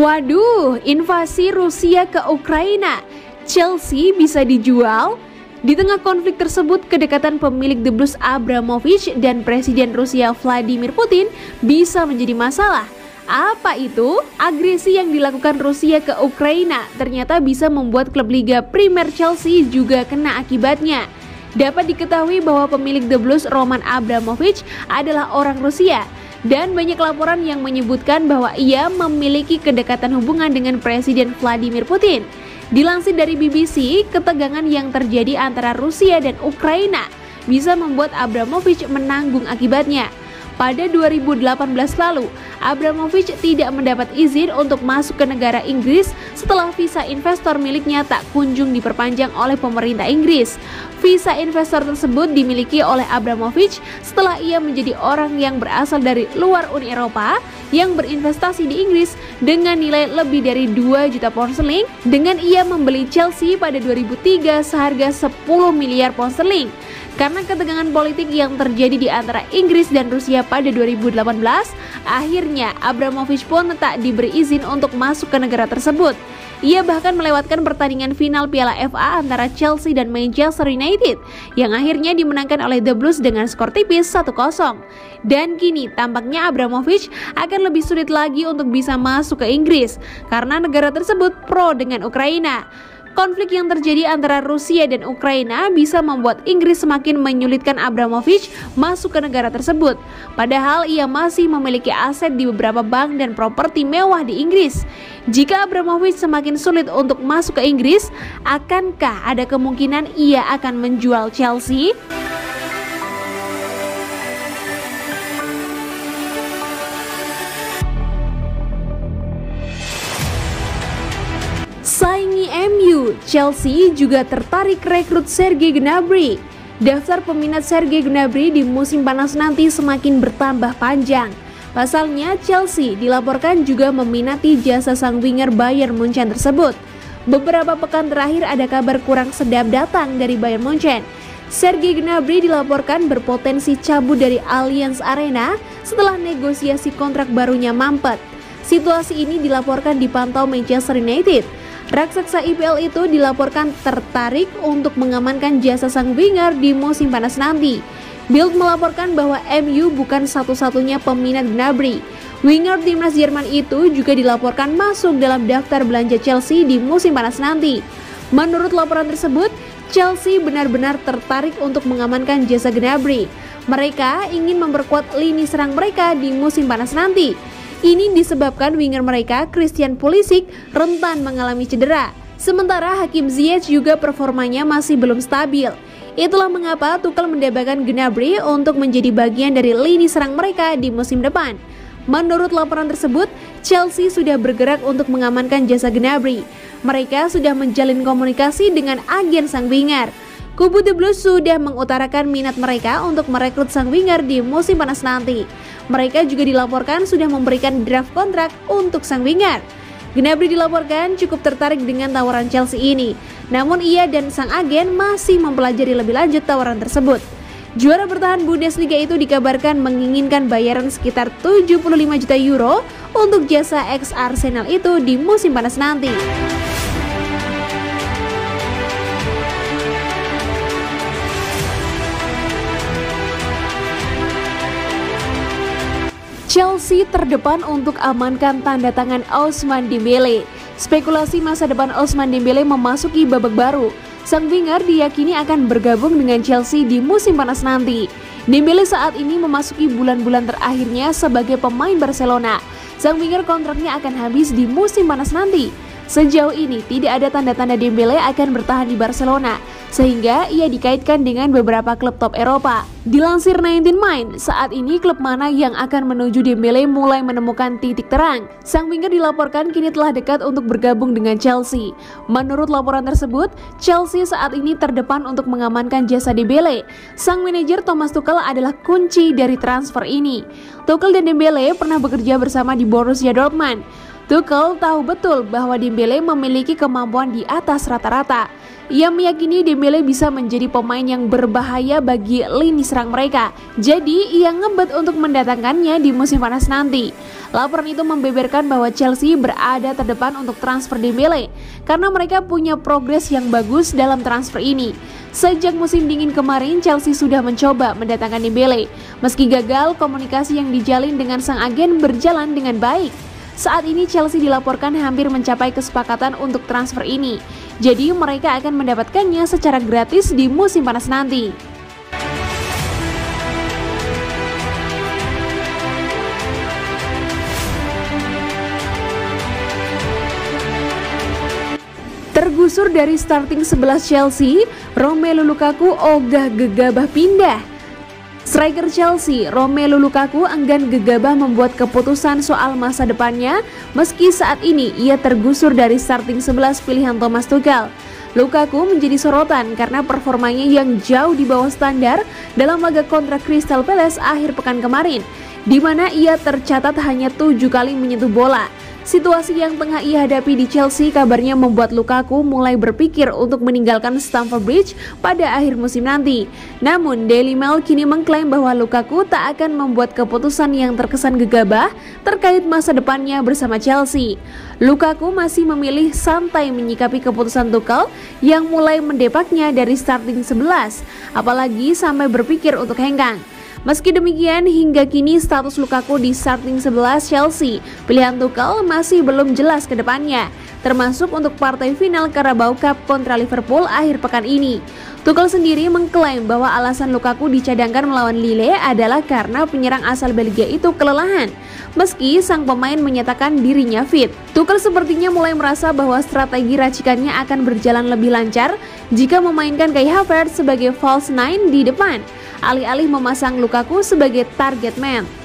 Waduh, invasi Rusia ke Ukraina, Chelsea bisa dijual? Di tengah konflik tersebut, kedekatan pemilik The Blues Abramovich dan Presiden Rusia Vladimir Putin bisa menjadi masalah. Apa itu? Agresi yang dilakukan Rusia ke Ukraina ternyata bisa membuat klub Liga Primer Chelsea juga kena akibatnya. Dapat diketahui bahwa pemilik The Blues Roman Abramovich adalah orang Rusia. Dan banyak laporan yang menyebutkan bahwa ia memiliki kedekatan hubungan dengan Presiden Vladimir Putin. Dilansir dari BBC, ketegangan yang terjadi antara Rusia dan Ukraina bisa membuat Abramovich menanggung akibatnya. Pada 2018 lalu, Abramovich tidak mendapat izin untuk masuk ke negara Inggris setelah visa investor miliknya tak kunjung diperpanjang oleh pemerintah Inggris. Visa investor tersebut dimiliki oleh Abramovich setelah ia menjadi orang yang berasal dari luar Uni Eropa yang berinvestasi di Inggris dengan nilai lebih dari 2 juta pound sterling dengan ia membeli Chelsea pada 2003 seharga 10 miliar pound sterling. Karena ketegangan politik yang terjadi di antara Inggris dan Rusia pada 2018, akhirnya Abramovich pun tak diberi izin untuk masuk ke negara tersebut. Ia bahkan melewatkan pertandingan final Piala FA antara Chelsea dan Manchester United yang akhirnya dimenangkan oleh The Blues dengan skor tipis 1-0. Dan kini tampaknya Abramovich akan lebih sulit lagi untuk bisa masuk ke Inggris karena negara tersebut pro dengan Ukraina. Konflik yang terjadi antara Rusia dan Ukraina bisa membuat Inggris semakin menyulitkan Abramovich masuk ke negara tersebut. Padahal ia masih memiliki aset di beberapa bank dan properti mewah di Inggris. Jika Abramovich semakin sulit untuk masuk ke Inggris, akankah ada kemungkinan ia akan menjual Chelsea? Saingi MU, Chelsea juga tertarik rekrut Serge Gnabry. Daftar peminat Serge Gnabry di musim panas nanti semakin bertambah panjang. Pasalnya, Chelsea dilaporkan juga meminati jasa sang winger Bayern Munchen tersebut. Beberapa pekan terakhir ada kabar kurang sedap datang dari Bayern Munchen. Serge Gnabry dilaporkan berpotensi cabut dari Allianz Arena setelah negosiasi kontrak barunya mampet. Situasi ini dilaporkan dipantau Manchester United. Raksasa IPL itu dilaporkan tertarik untuk mengamankan jasa sang winger di musim panas nanti. Bild melaporkan bahwa MU bukan satu-satunya peminat Gnabry. Winger timnas Jerman itu juga dilaporkan masuk dalam daftar belanja Chelsea di musim panas nanti. Menurut laporan tersebut, Chelsea benar-benar tertarik untuk mengamankan jasa Gnabry. Mereka ingin memperkuat lini serang mereka di musim panas nanti. Ini disebabkan winger mereka, Christian Pulisic, rentan mengalami cedera. Sementara Hakim Ziyech juga performanya masih belum stabil. Itulah mengapa Tuchel mendambakan Gnabry untuk menjadi bagian dari lini serang mereka di musim depan. Menurut laporan tersebut, Chelsea sudah bergerak untuk mengamankan jasa Gnabry. Mereka sudah menjalin komunikasi dengan agen sang winger. Kubu The Blues sudah mengutarakan minat mereka untuk merekrut sang winger di musim panas nanti. Mereka juga dilaporkan sudah memberikan draft kontrak untuk sang winger. Gnabry dilaporkan cukup tertarik dengan tawaran Chelsea ini. Namun ia dan sang agen masih mempelajari lebih lanjut tawaran tersebut. Juara bertahan Bundesliga itu dikabarkan menginginkan bayaran sekitar 75 juta euro untuk jasa ex-Arsenal itu di musim panas nanti. Chelsea terdepan untuk amankan tanda tangan Ousmane Dembele. Spekulasi masa depan Ousmane Dembele memasuki babak baru. Sang winger diyakini akan bergabung dengan Chelsea di musim panas nanti. Dembele saat ini memasuki bulan-bulan terakhirnya sebagai pemain Barcelona. Sang winger kontraknya akan habis di musim panas nanti. Sejauh ini tidak ada tanda-tanda Dembele akan bertahan di Barcelona, sehingga ia dikaitkan dengan beberapa klub top Eropa. Dilansir 19 Mind, saat ini klub mana yang akan menuju Dembele mulai menemukan titik terang. Sang winger dilaporkan kini telah dekat untuk bergabung dengan Chelsea. Menurut laporan tersebut, Chelsea saat ini terdepan untuk mengamankan jasa Dembele. Sang manajer Thomas Tuchel adalah kunci dari transfer ini. Tuchel dan Dembele pernah bekerja bersama di Borussia Dortmund. Tuchel tahu betul bahwa Dembele memiliki kemampuan di atas rata-rata. Ia meyakini Dembele bisa menjadi pemain yang berbahaya bagi lini serang mereka. Jadi, ia ngebet untuk mendatangkannya di musim panas nanti. Laporan itu membeberkan bahwa Chelsea berada terdepan untuk transfer Dembele karena mereka punya progres yang bagus dalam transfer ini. Sejak musim dingin kemarin, Chelsea sudah mencoba mendatangkan Dembele. Meski gagal, komunikasi yang dijalin dengan sang agen berjalan dengan baik. Saat ini Chelsea dilaporkan hampir mencapai kesepakatan untuk transfer ini. Jadi mereka akan mendapatkannya secara gratis di musim panas nanti. Tergusur dari starting 11 Chelsea, Romelu Lukaku ogah gegabah pindah. Striker Chelsea, Romelu Lukaku enggan gegabah membuat keputusan soal masa depannya meski saat ini ia tergusur dari starting 11 pilihan Thomas Tuchel. Lukaku menjadi sorotan karena performanya yang jauh di bawah standar dalam laga kontra Crystal Palace akhir pekan kemarin, di mana ia tercatat hanya 7 kali menyentuh bola. Situasi yang tengah ia hadapi di Chelsea kabarnya membuat Lukaku mulai berpikir untuk meninggalkan Stamford Bridge pada akhir musim nanti. Namun Daily Mail kini mengklaim bahwa Lukaku tak akan membuat keputusan yang terkesan gegabah terkait masa depannya bersama Chelsea. Lukaku masih memilih santai menyikapi keputusan Tuchel yang mulai mendepaknya dari starting 11, apalagi sampai berpikir untuk hengkang. Meski demikian, hingga kini status Lukaku di starting 11 Chelsea pilihan Tuchel masih belum jelas ke depannya, termasuk untuk partai final Carabao Cup kontra Liverpool akhir pekan ini. Tuchel sendiri mengklaim bahwa alasan Lukaku dicadangkan melawan Lille adalah karena penyerang asal Belgia itu kelelahan. Meski sang pemain menyatakan dirinya fit, Tuchel sepertinya mulai merasa bahwa strategi racikannya akan berjalan lebih lancar jika memainkan Kai Havertz sebagai false nine di depan, alih-alih memasang Lukaku sebagai target man.